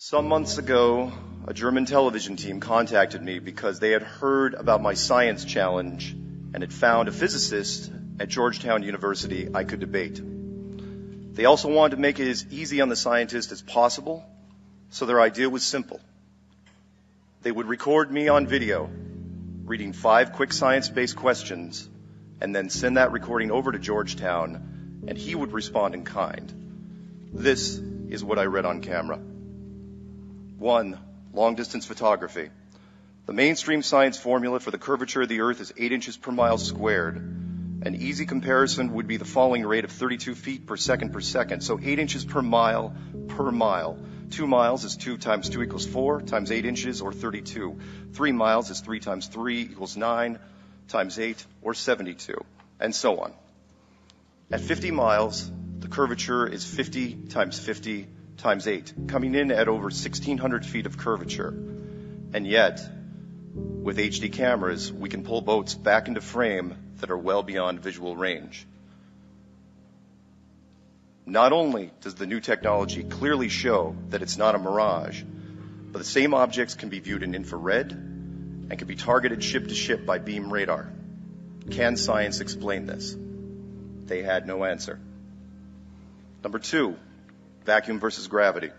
Some months ago, a German television team contacted me because they had heard about my science challenge and had found a physicist at Georgetown University I could debate. They also wanted to make it as easy on the scientist as possible, so their idea was simple. They would record me on video, reading 5 quick science-based questions, and then send that recording over to Georgetown, and he would respond in kind. This is what I read on camera. 1. Long-distance photography. The mainstream science formula for the curvature of the Earth is 8 inches per mile squared. An easy comparison would be the falling rate of 32 feet per second. So 8 inches per mile per mile. 2 miles is 2 times 2 equals 4 times 8 inches or 32. 3 miles is 3 times 3 equals 9 times 8 or 72, and so on. At 50 miles, the curvature is 50 times 50 times 8, coming in at over 1,600 feet of curvature. And yet, with HD cameras, we can pull boats back into frame that are well beyond visual range. Not only does the new technology clearly show that it's not a mirage, but the same objects can be viewed in infrared and can be targeted ship to ship by beam radar. Can science explain this? They had no answer. Number 2, vacuum versus gravity.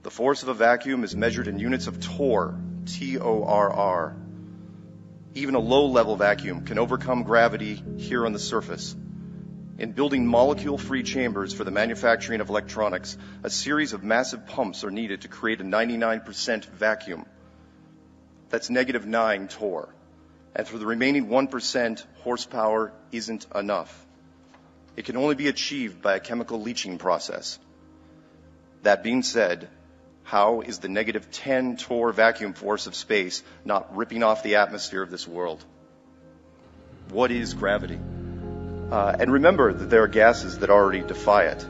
The force of a vacuum is measured in units of torr, T-O-R-R. Even a low-level vacuum can overcome gravity here on the surface. In building molecule-free chambers for the manufacturing of electronics, a series of massive pumps are needed to create a 99% vacuum. That's -9 torr. And for the remaining 1%, horsepower isn't enough. It can only be achieved by a chemical leaching process. That being said, how is the -10 torr vacuum force of space not ripping off the atmosphere of this world? What is gravity? And remember that there are gases that already defy it,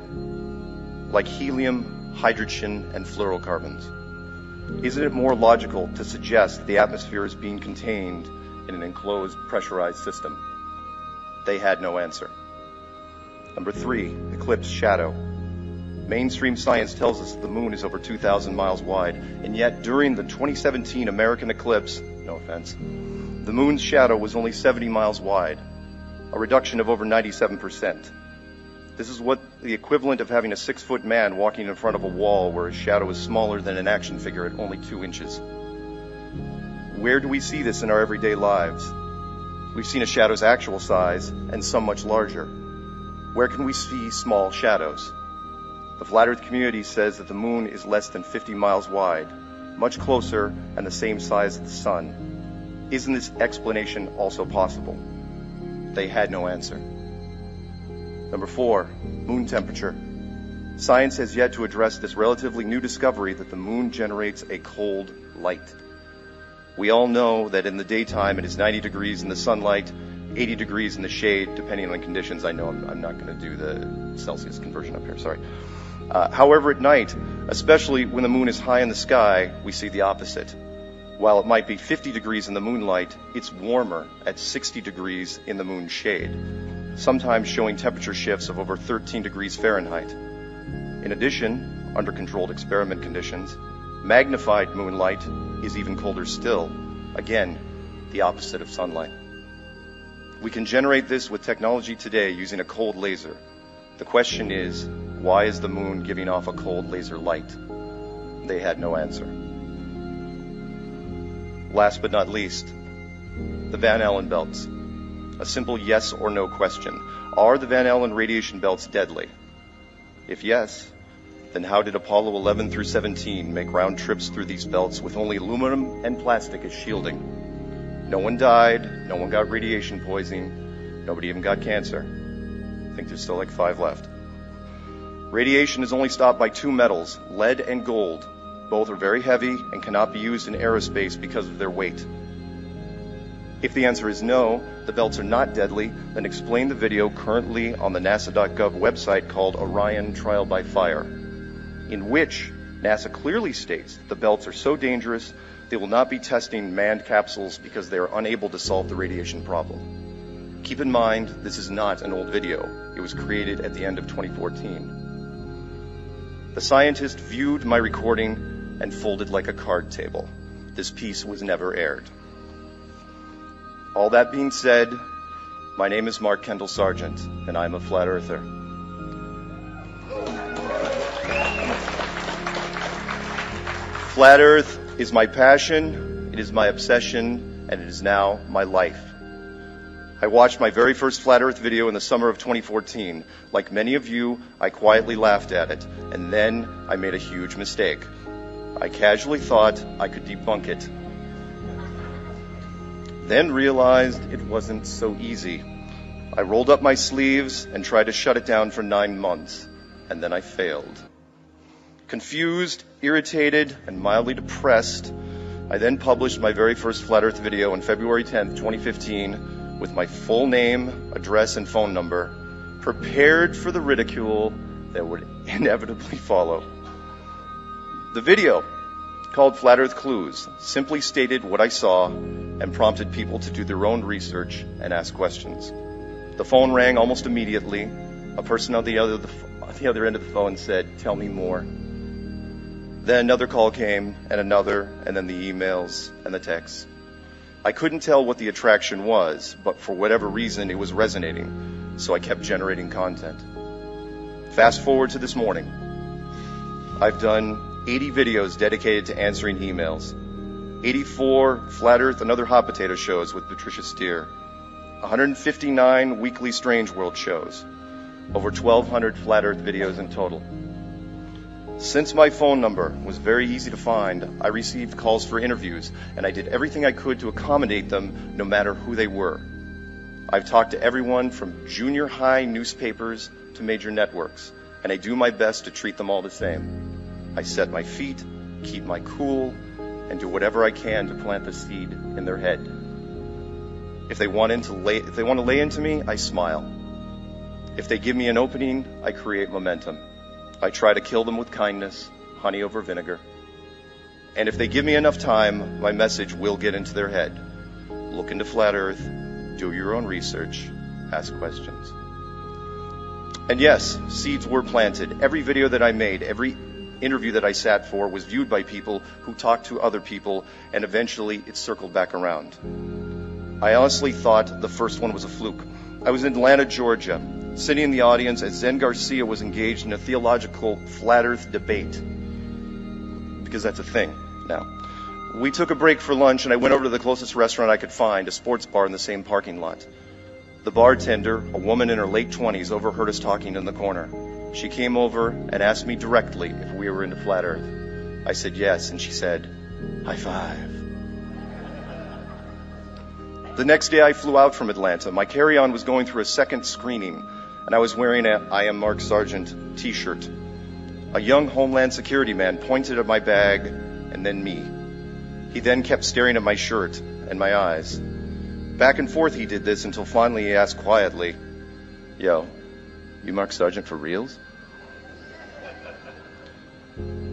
like helium, hydrogen, and fluorocarbons. Isn't it more logical to suggest that the atmosphere is being contained in an enclosed, pressurized system? They had no answer. Number 3, eclipse shadow. Mainstream science tells us that the moon is over 2,000 miles wide, and yet during the 2017 American eclipse, no offense, the moon's shadow was only 70 miles wide, a reduction of over 97%. This is what the equivalent of having a 6-foot man walking in front of a wall where his shadow is smaller than an action figure at only 2 inches. Where do we see this in our everyday lives? We've seen a shadow's actual size and some much larger. Where can we see small shadows? The flat Earth community says that the moon is less than 50 miles wide, much closer and the same size as the sun. Isn't this explanation also possible? They had no answer. Number 4, moon temperature. Science has yet to address this relatively new discovery that the moon generates a cold light. We all know that in the daytime it is 90 degrees in the sunlight, 80 degrees in the shade, depending on conditions. I know I'm not going to do the Celsius conversion up here, sorry. However, at night, especially when the moon is high in the sky, we see the opposite. While it might be 50 degrees in the moonlight, it's warmer at 60 degrees in the moon's shade, sometimes showing temperature shifts of over 13 degrees Fahrenheit. In addition, under controlled experiment conditions, magnified moonlight is even colder still, again, the opposite of sunlight. We can generate this with technology today using a cold laser. The question is, why is the moon giving off a cold laser light? They had no answer. Last but not least, the Van Allen belts. A simple yes or no question. Are the Van Allen radiation belts deadly? If yes, then how did Apollo 11 through 17 make round trips through these belts with only aluminum and plastic as shielding? No one died, no one got radiation poisoning, nobody even got cancer. I think there's still like 5 left. Radiation is only stopped by 2 metals, lead and gold. Both are very heavy and cannot be used in aerospace because of their weight. If the answer is no, the belts are not deadly, then explain the video currently on the NASA.gov website called Orion Trial by Fire, in which NASA clearly states that the belts are so dangerous they will not be testing manned capsules because they are unable to solve the radiation problem. Keep in mind, this is not an old video. It was created at the end of 2014. The scientist viewed my recording and folded like a card table. This piece was never aired. All that being said, my name is Mark Kendall Sargent, and I'm a flat earther. Flat Earth is my passion, it is my obsession, and it is now my life. I watched my very first Flat Earth video in the summer of 2014. Like many of you, I quietly laughed at it, and then I made a huge mistake. I casually thought I could debunk it. Then realized it wasn't so easy. I rolled up my sleeves and tried to shut it down for 9 months, and then I failed. Confused, irritated, and mildly depressed, I then published my very first Flat Earth video on February 10th, 2015, with my full name, address, and phone number, prepared for the ridicule that would inevitably follow. The video, called Flat Earth Clues, simply stated what I saw and prompted people to do their own research and ask questions. The phone rang almost immediately. A person on the other end of the phone said, "Tell me more." Then another call came, and another, and then the emails and the texts. I couldn't tell what the attraction was, but for whatever reason it was resonating, so I kept generating content. Fast forward to this morning. I've done 80 videos dedicated to answering emails, 84 Flat Earth and Other Hot Potato shows with Patricia Steer, 159 weekly Strange World shows, over 1,200 Flat Earth videos in total. Since my phone number was very easy to find, I received calls for interviews, and I did everything I could to accommodate them, no matter who they were. I've talked to everyone from junior high newspapers to major networks, and I do my best to treat them all the same. I set my feet, keep my cool, and do whatever I can to plant the seed in their head. If they want to lay into me, I smile. If they give me an opening, I create momentum. I try to kill them with kindness, honey over vinegar. And if they give me enough time, my message will get into their head. Look into Flat Earth, do your own research, ask questions. And yes, seeds were planted. Every video that I made, every interview that I sat for was viewed by people who talked to other people, and eventually it circled back around. I honestly thought the first one was a fluke. I was in Atlanta, Georgia, sitting in the audience as Zen Garcia was engaged in a theological flat earth debate, because that's a thing now. We took a break for lunch, and I went over to the closest restaurant I could find, a sports bar in the same parking lot. The bartender, a woman in her late 20s, overheard us talking in the corner. She came over and asked me directly if we were into flat earth. I said yes, and she said, "High five." The next day I flew out from Atlanta. My carry-on was going through a second screening, and I was wearing a "I am Mark Sargent" t-shirt. A young Homeland Security man pointed at my bag and then me. He then kept staring at my shirt and my eyes. Back and forth he did this until finally he asked quietly, "Yo, you Mark Sargent for reals?"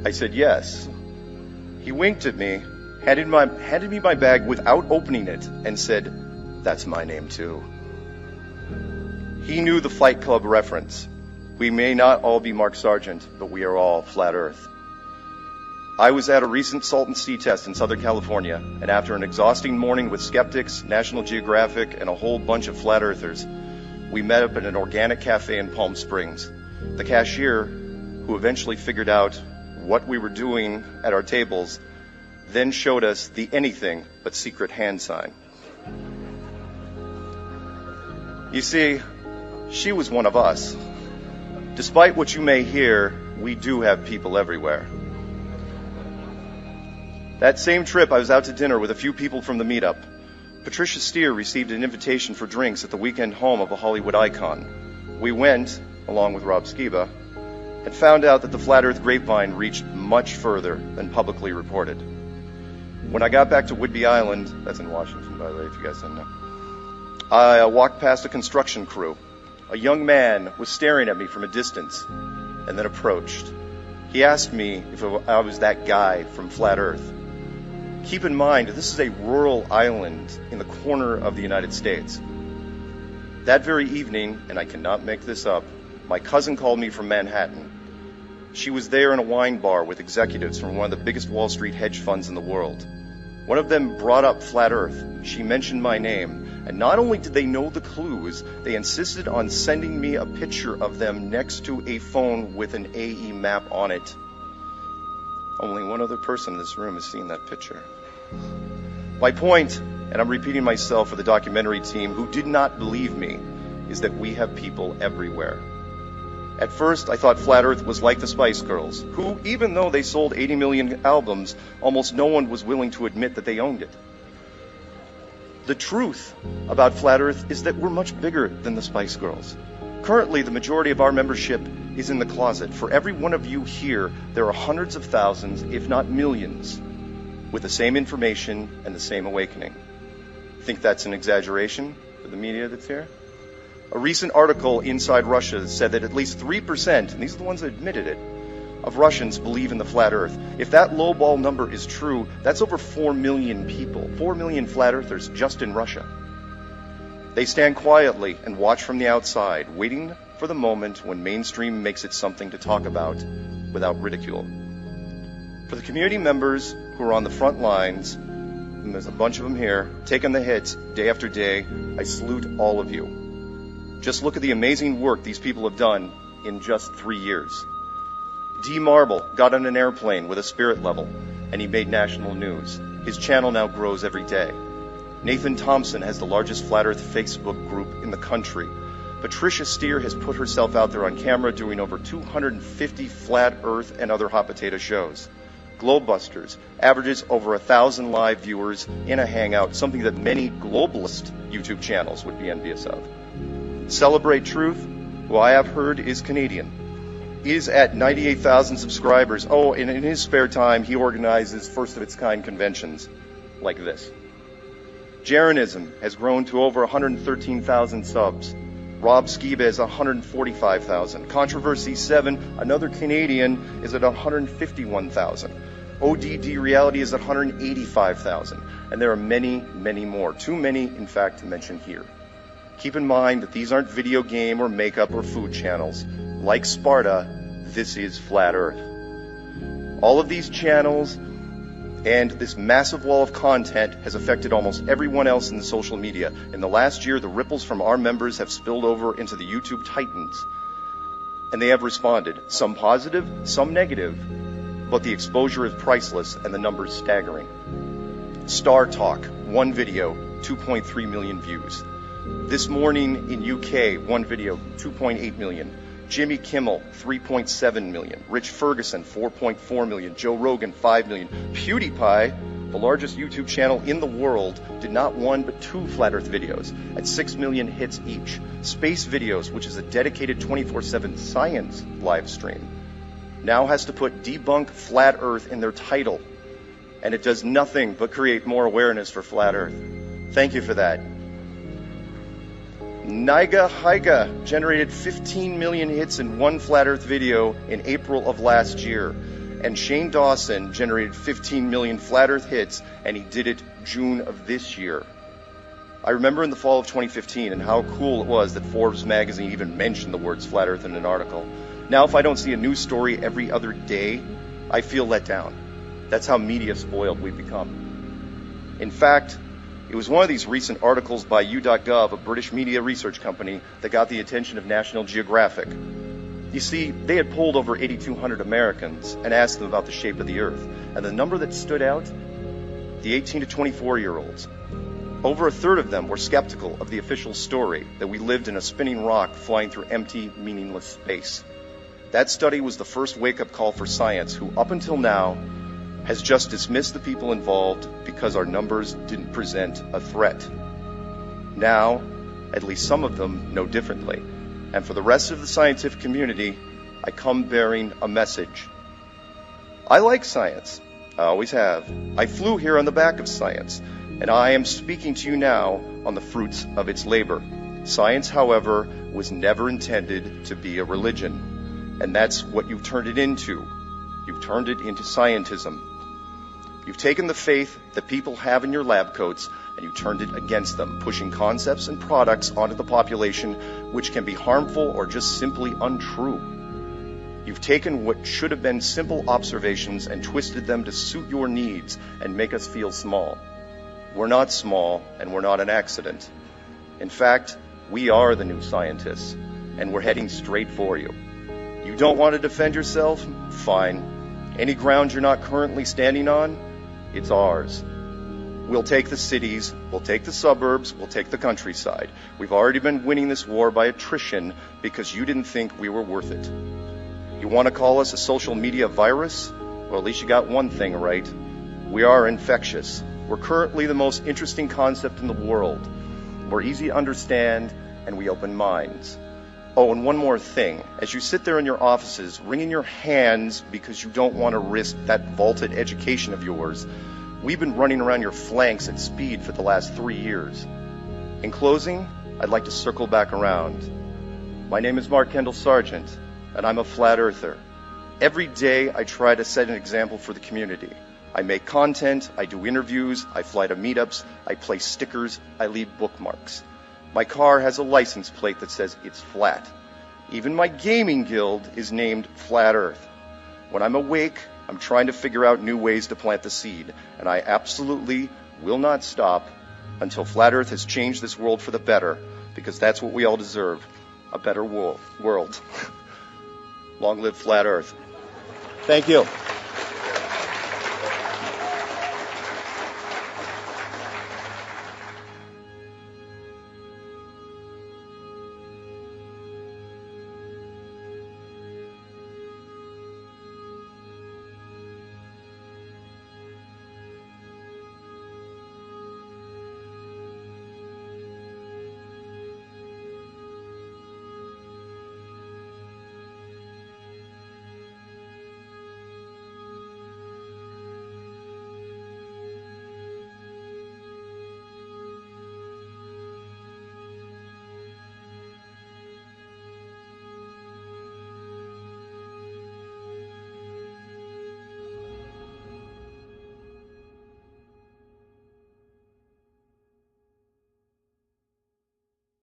I said yes. He winked at me, handed me my bag without opening it, and said, "That's my name too." He knew the Fight Club reference. We may not all be Mark Sargent, but we are all Flat Earth. I was at a recent Salton Sea test in Southern California, and after an exhausting morning with skeptics, National Geographic, and a whole bunch of flat earthers, we met up at an organic cafe in Palm Springs. The cashier, who eventually figured out what we were doing at our tables, then showed us the anything but secret hand sign. You see, she was one of us. Despite what you may hear, we do have people everywhere. That same trip, I was out to dinner with a few people from the meetup. Patricia Steer received an invitation for drinks at the weekend home of a Hollywood icon. We went, along with Rob Skiba, and found out that the Flat Earth grapevine reached much further than publicly reported. When I got back to Whidbey Island, that's in Washington, by the way, if you guys didn't know, I walked past a construction crew. A young man was staring at me from a distance and then approached. He asked me if I was that guy from Flat Earth. Keep in mind, this is a rural island in the corner of the United States. That very evening, and I cannot make this up, my cousin called me from Manhattan. She was there in a wine bar with executives from one of the biggest Wall Street hedge funds in the world. One of them brought up Flat Earth. She mentioned my name, and not only did they know the clues, they insisted on sending me a picture of them next to a phone with an AE map on it. Only one other person in this room has seen that picture. My point, and I'm repeating myself for the documentary team who did not believe me, is that we have people everywhere. At first, I thought Flat Earth was like the Spice Girls, who, even though they sold 80 million albums, almost no one was willing to admit that they owned it. The truth about Flat Earth is that we're much bigger than the Spice Girls. Currently, the majority of our membership is in the closet. For every one of you here, there are hundreds of thousands, if not millions, with the same information and the same awakening. Think that's an exaggeration for the media that's here? A recent article inside Russia said that at least 3%, and these are the ones that admitted it, of Russians believe in the flat earth. If that lowball number is true, that's over 4 million people, 4 million flat earthers just in Russia. They stand quietly and watch from the outside, waiting for the moment when mainstream makes it something to talk about without ridicule. For the community members who are on the front lines, and there's a bunch of them here, taking the hits day after day, I salute all of you. Just look at the amazing work these people have done in just 3 years. D. Marble got on an airplane with a spirit level, and he made national news. His channel now grows every day. Nathan Thompson has the largest Flat Earth Facebook group in the country. Patricia Steer has put herself out there on camera doing over 250 Flat Earth and other hot potato shows. Globebusters averages over 1,000 live viewers in a hangout, something that many globalist YouTube channels would be envious of. Celebrate Truth, who I have heard is Canadian, is at 98,000 subscribers. Oh, and in his spare time, he organizes first-of-its-kind conventions like this. Jeranism has grown to over 113,000 subs. Rob Skiba is 145,000. Controversy 7, another Canadian, is at 151,000. ODD Reality is at 185,000. And there are many, many more. Too many, in fact, to mention here. Keep in mind that these aren't video game or makeup or food channels. Like Sparta, this is Flat Earth. All of these channels and this massive wall of content has affected almost everyone else in the social media. In the last year, the ripples from our members have spilled over into the YouTube titans, and they have responded, some positive, some negative, but the exposure is priceless and the numbers staggering. Star Talk, one video, 2.3 million views. This morning in UK, one video, 2.8 million. Jimmy Kimmel, 3.7 million. Rich Ferguson, 4.4 million. Joe Rogan, 5 million. PewDiePie, the largest YouTube channel in the world, did not one but 2 Flat Earth videos at 6 million hits each. Space Videos, which is a dedicated 24/7 science live stream, now has to put Debunk Flat Earth in their title, and it does nothing but create more awareness for Flat Earth. Thank you for that. Niga Haiga generated 15 million hits in one Flat Earth video in April of last year. And Shane Dawson generated 15 million Flat Earth hits, and he did it June of this year. I remember in the fall of 2015 and how cool it was that Forbes magazine even mentioned the words Flat Earth in an article. Now if I don't see a news story every other day, I feel let down. That's how media spoiled we've become. In fact, it was one of these recent articles by U.gov, a British media research company, that got the attention of National Geographic. You see, they had polled over 8,200 Americans and asked them about the shape of the Earth. And the number that stood out, the 18 to 24-year-olds. Over a third of them were skeptical of the official story that we lived in a spinning rock flying through empty, meaningless space. That study was the first wake-up call for science, who up until now has just dismissed the people involved because our numbers didn't present a threat. Now, at least some of them know differently. And for the rest of the scientific community, I come bearing a message. I like science. I always have. I flew here on the back of science, and I am speaking to you now on the fruits of its labor. Science, however, was never intended to be a religion, and that's what you've turned it into. You've turned it into scientism. You've taken the faith that people have in your lab coats and you turned it against them, pushing concepts and products onto the population which can be harmful or just simply untrue. You've taken what should have been simple observations and twisted them to suit your needs and make us feel small. We're not small, and we're not an accident. In fact, we are the new scientists, and we're heading straight for you. You don't want to defend yourself? Fine. Any ground you're not currently standing on? It's ours. We'll take the cities, we'll take the suburbs, we'll take the countryside. We've already been winning this war by attrition because you didn't think we were worth it. You want to call us a social media virus? Well, at least you got one thing right. We are infectious. We're currently the most interesting concept in the world. We're easy to understand, and we open minds. Oh, and one more thing. As you sit there in your offices, wringing your hands because you don't want to risk that vaulted education of yours, we've been running around your flanks at speed for the last 3 years. In closing, I'd like to circle back around. My name is Mark Kendall Sargent, and I'm a flat earther. Every day I try to set an example for the community. I make content, I do interviews, I fly to meetups, I place stickers, I leave bookmarks. My car has a license plate that says it's flat. Even my gaming guild is named Flat Earth. When I'm awake, I'm trying to figure out new ways to plant the seed, and I absolutely will not stop until Flat Earth has changed this world for the better, because that's what we all deserve, a better world. Long live Flat Earth. Thank you.